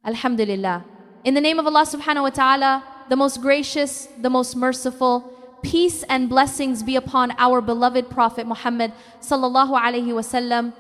Alhamdulillah. In the name of Allah subhanahu wa ta'ala, the most gracious, the most merciful, peace and blessings be upon our beloved Prophet Muhammad sallallahu alaihi wasallam.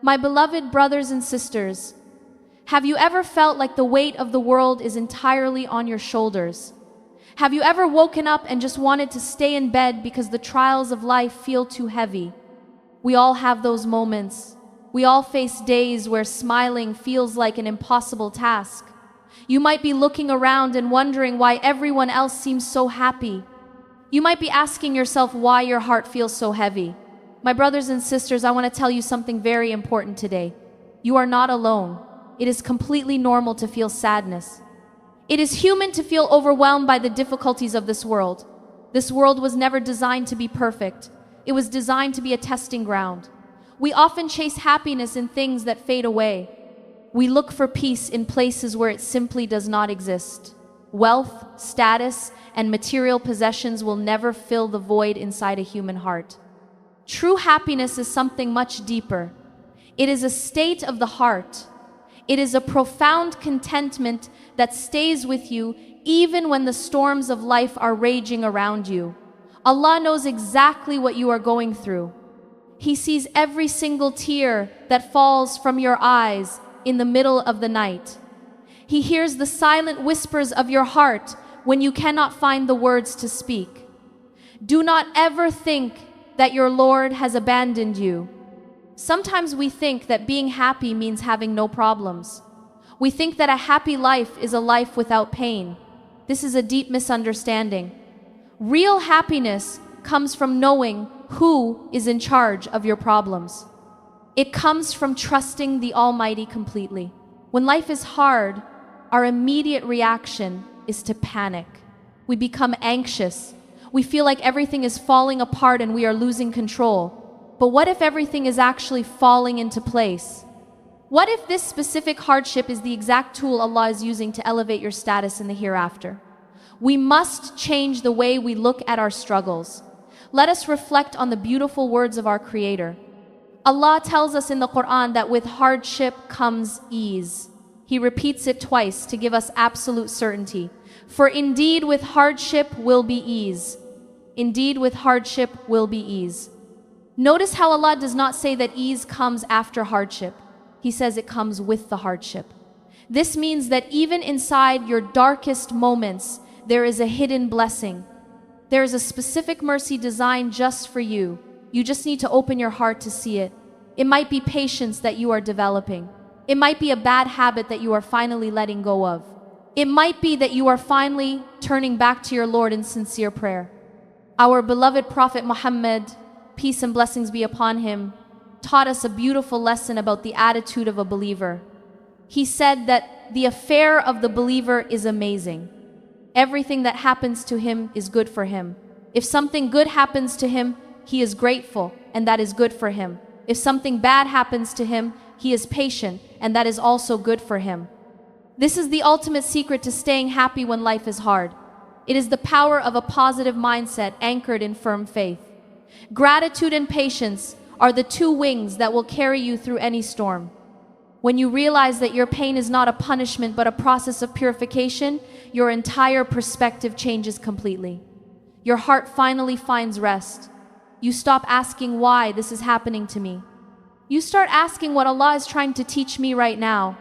My beloved brothers and sisters, have you ever felt like the weight of the world is entirely on your shoulders? Have you ever woken up and just wanted to stay in bed because the trials of life feel too heavy? We all have those moments. We all face days where smiling feels like an impossible task. You might be looking around and wondering why everyone else seems so happy. You might be asking yourself why your heart feels so heavy. My brothers and sisters, I want to tell you something very important today. You are not alone. It is completely normal to feel sadness. It is human to feel overwhelmed by the difficulties of this world. This world was never designed to be perfect. It was designed to be a testing ground. We often chase happiness in things that fade away. We look for peace in places where it simply does not exist. Wealth, status, and material possessions will never fill the void inside a human heart. True happiness is something much deeper. It is a state of the heart. It is a profound contentment that stays with you even when the storms of life are raging around you. Allah knows exactly what you are going through. He sees every single tear that falls from your eyes in the middle of the night. He hears the silent whispers of your heart when you cannot find the words to speak. Do not ever think that your Lord has abandoned you. Sometimes we think that being happy means having no problems. We think that a happy life is a life without pain. This is a deep misunderstanding. Real happiness comes from knowing who is in charge of your problems. It comes from trusting the Almighty completely. When life is hard, our immediate reaction is to panic. We become anxious. We feel like everything is falling apart and we are losing control. But what if everything is actually falling into place? What if this specific hardship is the exact tool Allah is using to elevate your status in the hereafter? We must change the way we look at our struggles. Let us reflect on the beautiful words of our Creator. Allah tells us in the Quran that with hardship comes ease. He repeats it twice to give us absolute certainty. For indeed with hardship will be ease. Indeed with hardship will be ease. Notice how Allah does not say that ease comes after hardship. He says it comes with the hardship. This means that even inside your darkest moments, there is a hidden blessing. There is a specific mercy designed just for you. You just need to open your heart to see it. It might be patience that you are developing. It might be a bad habit that you are finally letting go of. It might be that you are finally turning back to your Lord in sincere prayer. Our beloved Prophet Muhammad, peace and blessings be upon him, taught us a beautiful lesson about the attitude of a believer. He said that the affair of the believer is amazing. Everything that happens to him is good for him. If something good happens to him, he is grateful, and that is good for him. If something bad happens to him, he is patient, and that is also good for him. This is the ultimate secret to staying happy when life is hard. It is the power of a positive mindset anchored in firm faith. Gratitude and patience are the two wings that will carry you through any storm. When you realize that your pain is not a punishment but a process of purification, your entire perspective changes completely. Your heart finally finds rest. You stop asking why this is happening to me. You start asking what Allah is trying to teach me right now.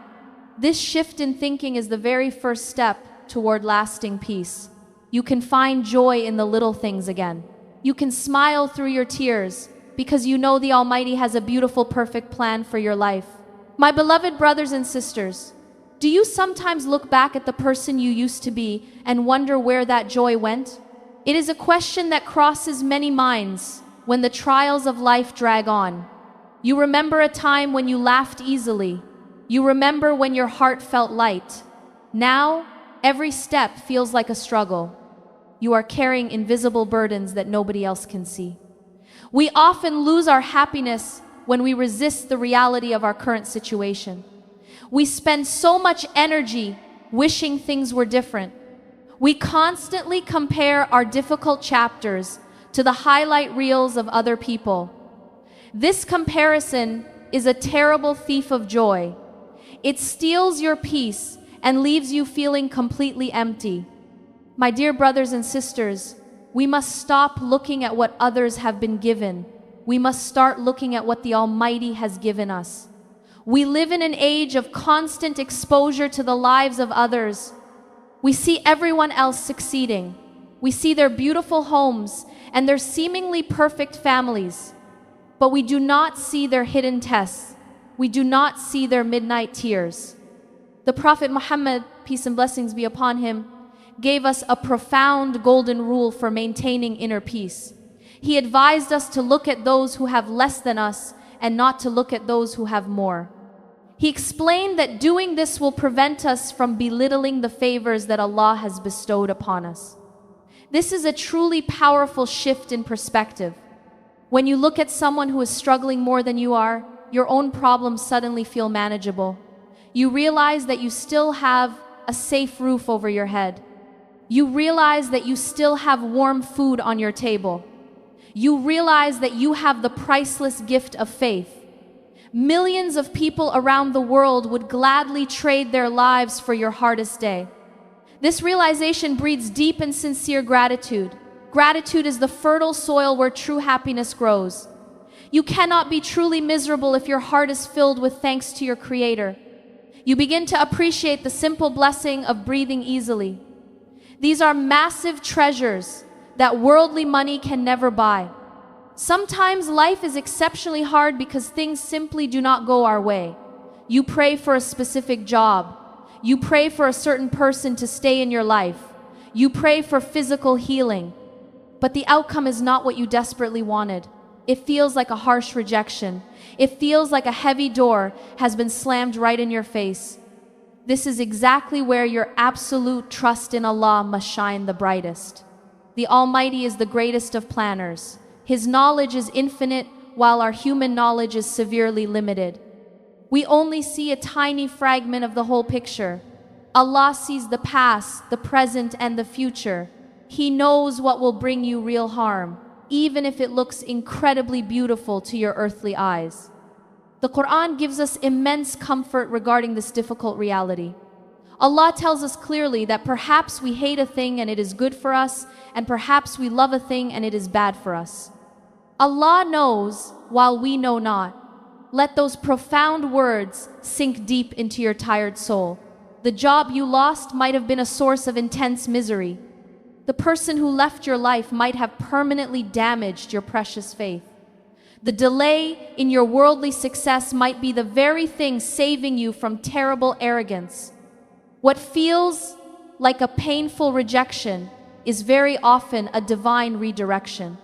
This shift in thinking is the very first step toward lasting peace. You can find joy in the little things again. You can smile through your tears because you know the Almighty has a beautiful, perfect plan for your life. My beloved brothers and sisters, do you sometimes look back at the person you used to be and wonder where that joy went? It is a question that crosses many minds when the trials of life drag on. You remember a time when you laughed easily. You remember when your heart felt light. Now, every step feels like a struggle. You are carrying invisible burdens that nobody else can see. We often lose our happiness when we resist the reality of our current situation. We spend so much energy wishing things were different. We constantly compare our difficult chapters to the highlight reels of other people. This comparison is a terrible thief of joy. It steals your peace and leaves you feeling completely empty. My dear brothers and sisters, we must stop looking at what others have been given. We must start looking at what the Almighty has given us. We live in an age of constant exposure to the lives of others. We see everyone else succeeding. We see their beautiful homes and their seemingly perfect families. But we do not see their hidden tests. We do not see their midnight tears. The Prophet Muhammad, peace and blessings be upon him, gave us a profound golden rule for maintaining inner peace. He advised us to look at those who have less than us and not to look at those who have more. He explained that doing this will prevent us from belittling the favors that Allah has bestowed upon us. This is a truly powerful shift in perspective. When you look at someone who is struggling more than you are, your own problems suddenly feel manageable. You realize that you still have a safe roof over your head. You realize that you still have warm food on your table. You realize that you have the priceless gift of faith. Millions of people around the world would gladly trade their lives for your hardest day. This realization breeds deep and sincere gratitude. Gratitude is the fertile soil where true happiness grows. You cannot be truly miserable if your heart is filled with thanks to your Creator. You begin to appreciate the simple blessing of breathing easily. These are massive treasures that worldly money can never buy. Sometimes life is exceptionally hard because things simply do not go our way. You pray for a specific job. You pray for a certain person to stay in your life. You pray for physical healing. But the outcome is not what you desperately wanted. It feels like a harsh rejection. It feels like a heavy door has been slammed right in your face. This is exactly where your absolute trust in Allah must shine the brightest. The Almighty is the greatest of planners. His knowledge is infinite, while our human knowledge is severely limited. We only see a tiny fragment of the whole picture. Allah sees the past, the present, and the future. He knows what will bring you real harm, even if it looks incredibly beautiful to your earthly eyes. The Quran gives us immense comfort regarding this difficult reality. Allah tells us clearly that perhaps we hate a thing and it is good for us, and perhaps we love a thing and it is bad for us. Allah knows while we know not. Let those profound words sink deep into your tired soul. The job you lost might have been a source of intense misery. The person who left your life might have permanently damaged your precious faith. The delay in your worldly success might be the very thing saving you from terrible arrogance. What feels like a painful rejection is very often a divine redirection.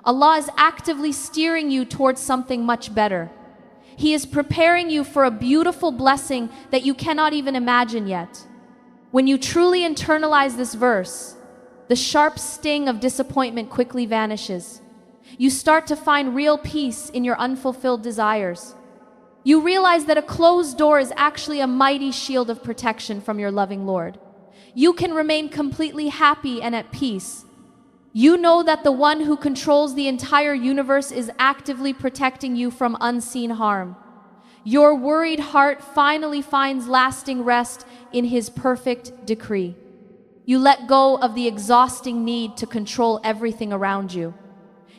Allah is actively steering you towards something much better. He is preparing you for a beautiful blessing that you cannot even imagine yet. When you truly internalize this verse, the sharp sting of disappointment quickly vanishes. You start to find real peace in your unfulfilled desires. You realize that a closed door is actually a mighty shield of protection from your loving Lord. You can remain completely happy and at peace. You know that the one who controls the entire universe is actively protecting you from unseen harm. Your worried heart finally finds lasting rest in His perfect decree. You let go of the exhausting need to control everything around you.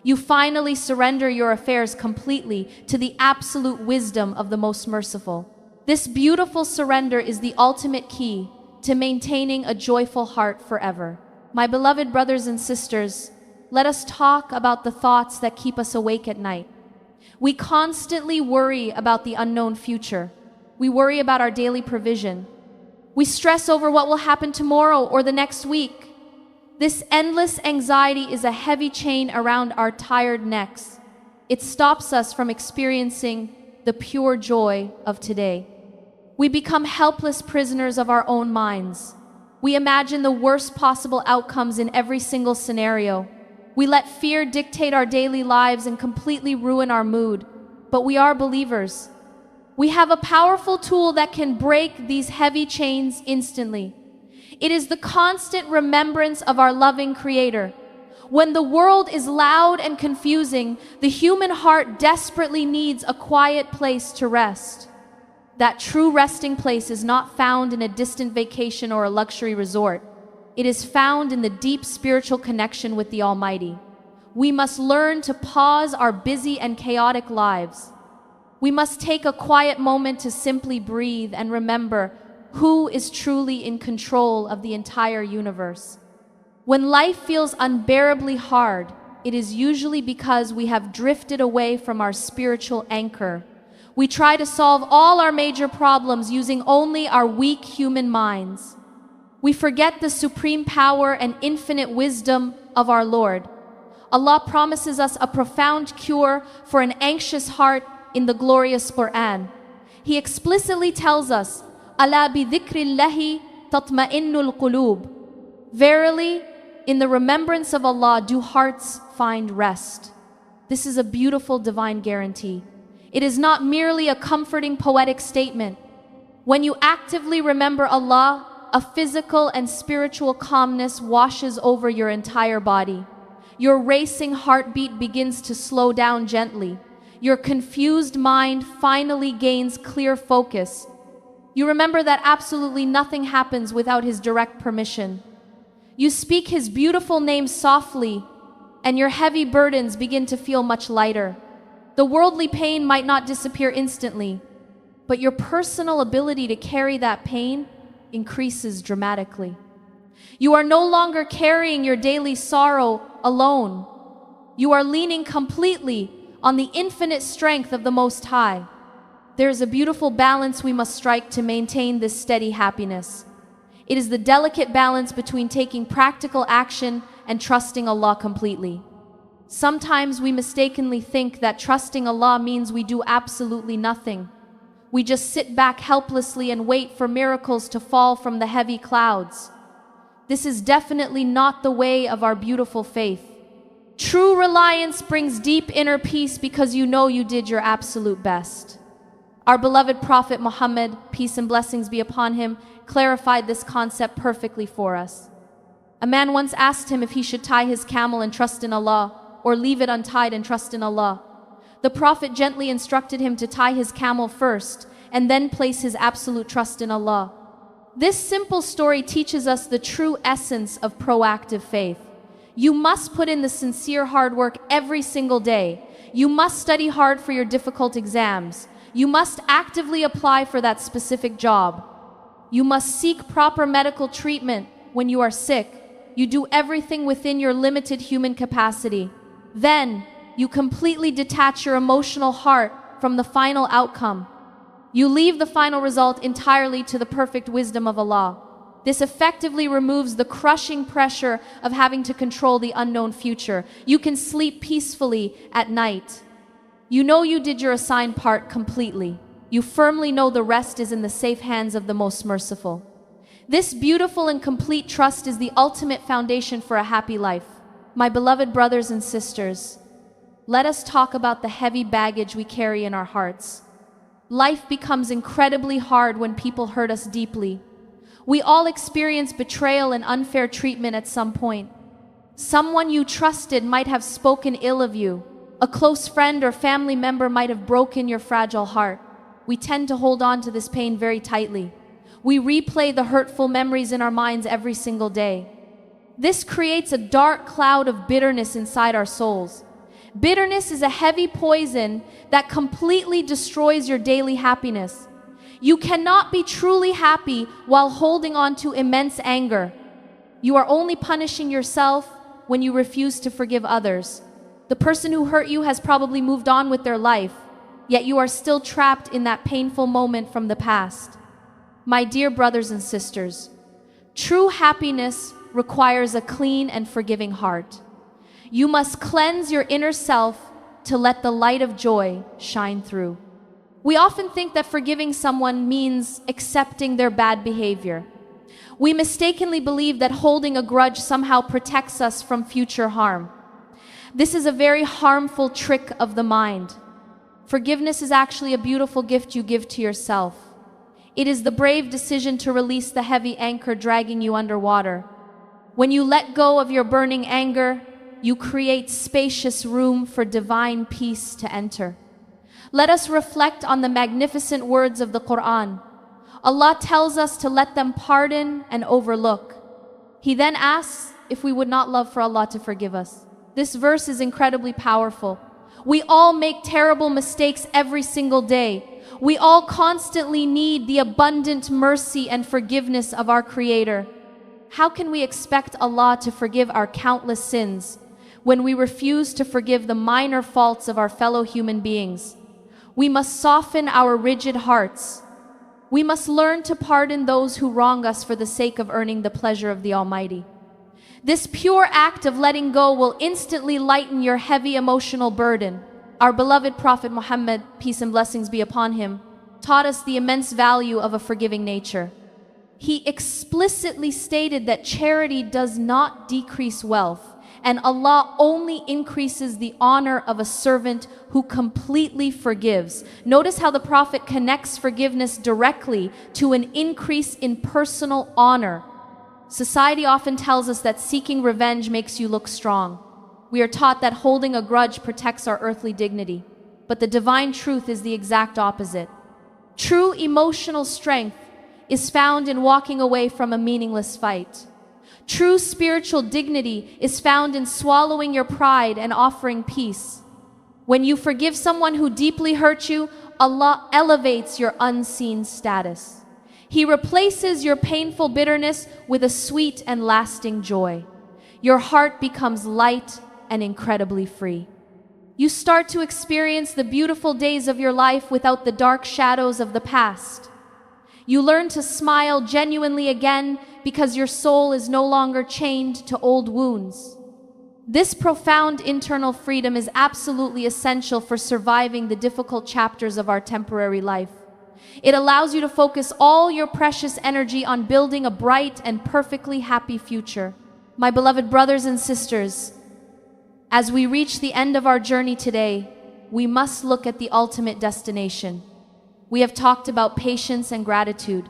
You finally surrender your affairs completely to the absolute wisdom of the Most Merciful. This beautiful surrender is the ultimate key to maintaining a joyful heart forever. My beloved brothers and sisters, let us talk about the thoughts that keep us awake at night. We constantly worry about the unknown future. We worry about our daily provision. We stress over what will happen tomorrow or the next week. This endless anxiety is a heavy chain around our tired necks. It stops us from experiencing the pure joy of today. We become helpless prisoners of our own minds. We imagine the worst possible outcomes in every single scenario. We let fear dictate our daily lives and completely ruin our mood. But we are believers. We have a powerful tool that can break these heavy chains instantly. It is the constant remembrance of our loving Creator. When the world is loud and confusing, the human heart desperately needs a quiet place to rest. that true resting place is not found in a distant vacation or a luxury resort. It is found in the deep spiritual connection with the Almighty. We must learn to pause our busy and chaotic lives. We must take a quiet moment to simply breathe and remember who is truly in control of the entire universe. When life feels unbearably hard, it is usually because we have drifted away from our spiritual anchor. We try to solve all our major problems using only our weak human minds. We forget the supreme power and infinite wisdom of our Lord. Allah promises us a profound cure for an anxious heart in the glorious Quran. He explicitly tells us, "Ala bi dhikrillahi tatma'innul qulub." Verily, in the remembrance of Allah do hearts find rest. This is a beautiful divine guarantee. It is not merely a comforting poetic statement. When you actively remember Allah, a physical and spiritual calmness washes over your entire body. Your racing heartbeat begins to slow down gently. Your confused mind finally gains clear focus. You remember that absolutely nothing happens without His direct permission. You speak His beautiful name softly, and your heavy burdens begin to feel much lighter. The worldly pain might not disappear instantly, but your personal ability to carry that pain increases dramatically. You are no longer carrying your daily sorrow alone. You are leaning completely on the infinite strength of the Most High. There is a beautiful balance we must strike to maintain this steady happiness. It is the delicate balance between taking practical action and trusting Allah completely. Sometimes we mistakenly think that trusting Allah means we do absolutely nothing. We just sit back helplessly and wait for miracles to fall from the heavy clouds. This is definitely not the way of our beautiful faith. True reliance brings deep inner peace because you know you did your absolute best. Our beloved Prophet Muhammad, peace and blessings be upon him, clarified this concept perfectly for us. A man once asked him if he should tie his camel and trust in Allah, or leave it untied and trust in Allah. The Prophet gently instructed him to tie his camel first, and then place his absolute trust in Allah. This simple story teaches us the true essence of proactive faith. You must put in the sincere hard work every single day. You must study hard for your difficult exams. You must actively apply for that specific job. You must seek proper medical treatment when you are sick. You do everything within your limited human capacity. Then, you completely detach your emotional heart from the final outcome. You leave the final result entirely to the perfect wisdom of Allah. This effectively removes the crushing pressure of having to control the unknown future. You can sleep peacefully at night. You know you did your assigned part completely. You firmly know the rest is in the safe hands of the Most Merciful. This beautiful and complete trust is the ultimate foundation for a happy life. My beloved brothers and sisters, let us talk about the heavy baggage we carry in our hearts. Life becomes incredibly hard when people hurt us deeply. We all experience betrayal and unfair treatment at some point. Someone you trusted might have spoken ill of you. A close friend or family member might have broken your fragile heart. We tend to hold on to this pain very tightly. We replay the hurtful memories in our minds every single day. This creates a dark cloud of bitterness inside our souls. Bitterness is a heavy poison that completely destroys your daily happiness. You cannot be truly happy while holding on to immense anger. You are only punishing yourself when you refuse to forgive others. The person who hurt you has probably moved on with their life, yet you are still trapped in that painful moment from the past. My dear brothers and sisters, true happiness requires a clean and forgiving heart. You must cleanse your inner self to let the light of joy shine through. We often think that forgiving someone means accepting their bad behavior. We mistakenly believe that holding a grudge somehow protects us from future harm. This is a very harmful trick of the mind. Forgiveness is actually a beautiful gift you give to yourself. It is the brave decision to release the heavy anchor dragging you underwater. When you let go of your burning anger, you create spacious room for divine peace to enter. Let us reflect on the magnificent words of the Quran. Allah tells us to let them pardon and overlook. He then asks if we would not love for Allah to forgive us. This verse is incredibly powerful. We all make terrible mistakes every single day. We all constantly need the abundant mercy and forgiveness of our Creator. How can we expect Allah to forgive our countless sins when we refuse to forgive the minor faults of our fellow human beings? We must soften our rigid hearts. We must learn to pardon those who wrong us for the sake of earning the pleasure of the Almighty. This pure act of letting go will instantly lighten your heavy emotional burden. Our beloved Prophet Muhammad, peace and blessings be upon him, taught us the immense value of a forgiving nature. He explicitly stated that charity does not decrease wealth, and Allah only increases the honor of a servant who completely forgives. Notice how the Prophet connects forgiveness directly to an increase in personal honor. Society often tells us that seeking revenge makes you look strong. We are taught that holding a grudge protects our earthly dignity, but the divine truth is the exact opposite. True emotional strength is found in walking away from a meaningless fight. True spiritual dignity is found in swallowing your pride and offering peace. When you forgive someone who deeply hurt you, Allah elevates your unseen status. He replaces your painful bitterness with a sweet and lasting joy. Your heart becomes light and incredibly free. You start to experience the beautiful days of your life without the dark shadows of the past. You learn to smile genuinely again because your soul is no longer chained to old wounds. This profound internal freedom is absolutely essential for surviving the difficult chapters of our temporary life. It allows you to focus all your precious energy on building a bright and perfectly happy future. My beloved brothers and sisters, as we reach the end of our journey today, we must look at the ultimate destination. We have talked about patience and gratitude.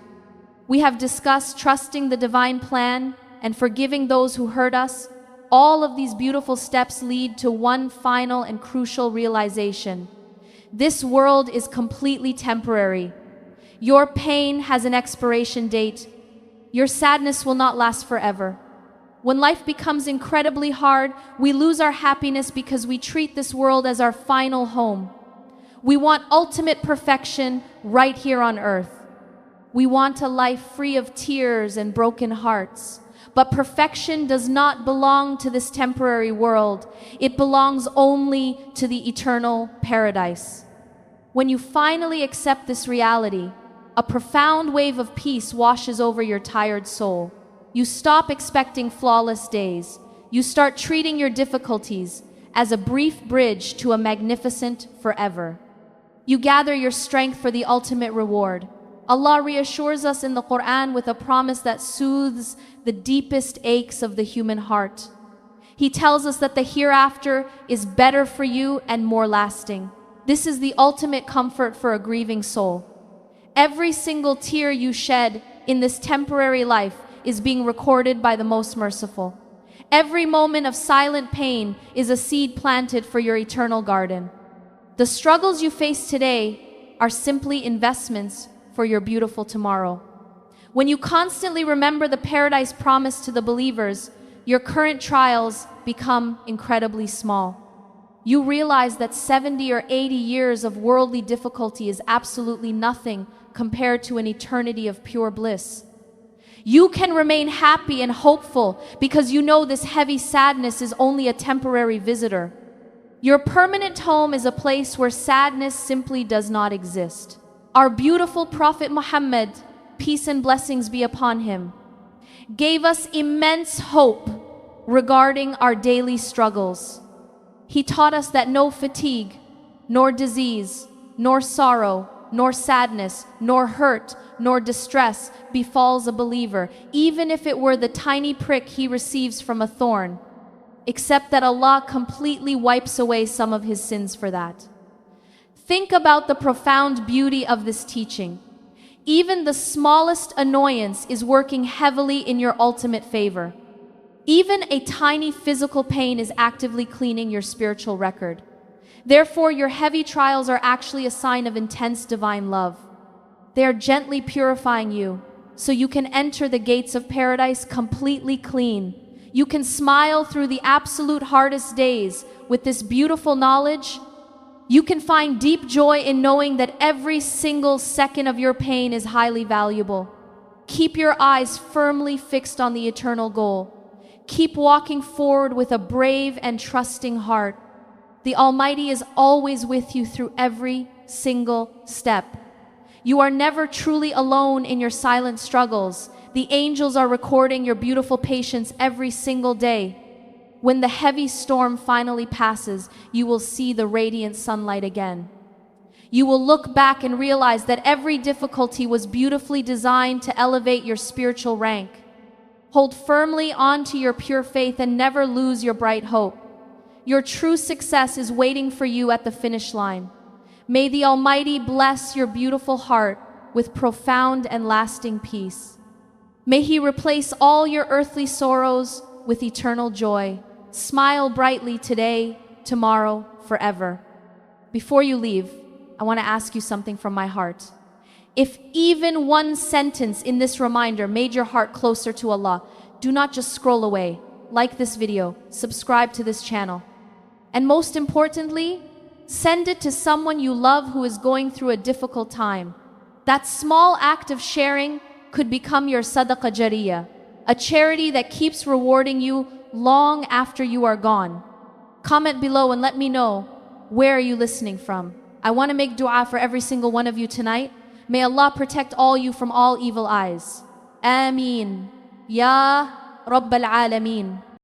We have discussed trusting the divine plan and forgiving those who hurt us. All of these beautiful steps lead to one final and crucial realization. This world is completely temporary. Your pain has an expiration date. Your sadness will not last forever. When life becomes incredibly hard, we lose our happiness because we treat this world as our final home. We want ultimate perfection right here on earth. We want a life free of tears and broken hearts. But perfection does not belong to this temporary world. It belongs only to the eternal paradise. When you finally accept this reality, a profound wave of peace washes over your tired soul. You stop expecting flawless days. You start treating your difficulties as a brief bridge to a magnificent forever. You gather your strength for the ultimate reward. Allah reassures us in the Quran with a promise that soothes the deepest aches of the human heart. He tells us that the hereafter is better for you and more lasting. This is the ultimate comfort for a grieving soul. Every single tear you shed in this temporary life is being recorded by the Most Merciful. Every moment of silent pain is a seed planted for your eternal garden. The struggles you face today are simply investments for your beautiful tomorrow. When you constantly remember the paradise promised to the believers, your current trials become incredibly small. You realize that 70 or 80 years of worldly difficulty is absolutely nothing compared to an eternity of pure bliss. You can remain happy and hopeful because you know this heavy sadness is only a temporary visitor. Your permanent home is a place where sadness simply does not exist. Our beautiful Prophet Muhammad, peace and blessings be upon him, gave us immense hope regarding our daily struggles. He taught us that no fatigue, nor disease, nor sorrow, nor sadness, nor hurt, nor distress befalls a believer, even if it were the tiny prick he receives from a thorn, except that Allah completely wipes away some of his sins for that. Think about the profound beauty of this teaching. Even the smallest annoyance is working heavily in your ultimate favor. Even a tiny physical pain is actively cleaning your spiritual record. Therefore, your heavy trials are actually a sign of intense divine love. They are gently purifying you so you can enter the gates of paradise completely clean. You can smile through the absolute hardest days with this beautiful knowledge. You can find deep joy in knowing that every single second of your pain is highly valuable. Keep your eyes firmly fixed on the eternal goal. Keep walking forward with a brave and trusting heart. The Almighty is always with you through every single step. You are never truly alone in your silent struggles. The angels are recording your beautiful patience every single day. When the heavy storm finally passes, you will see the radiant sunlight again. You will look back and realize that every difficulty was beautifully designed to elevate your spiritual rank. Hold firmly on to your pure faith and never lose your bright hope. Your true success is waiting for you at the finish line. May the Almighty bless your beautiful heart with profound and lasting peace. May He replace all your earthly sorrows with eternal joy. Smile brightly today, tomorrow, forever. Before you leave, I want to ask you something from my heart. If even one sentence in this reminder made your heart closer to Allah, do not just scroll away. Like this video, subscribe to this channel. And most importantly, send it to someone you love who is going through a difficult time. That small act of sharing could become your sadaqah jariyah, a charity that keeps rewarding you long after you are gone. Comment below and let me know, where are you listening from? I want to make dua for every single one of you tonight. May Allah protect all you from all evil eyes. Ameen. Ya Rabbal Alameen.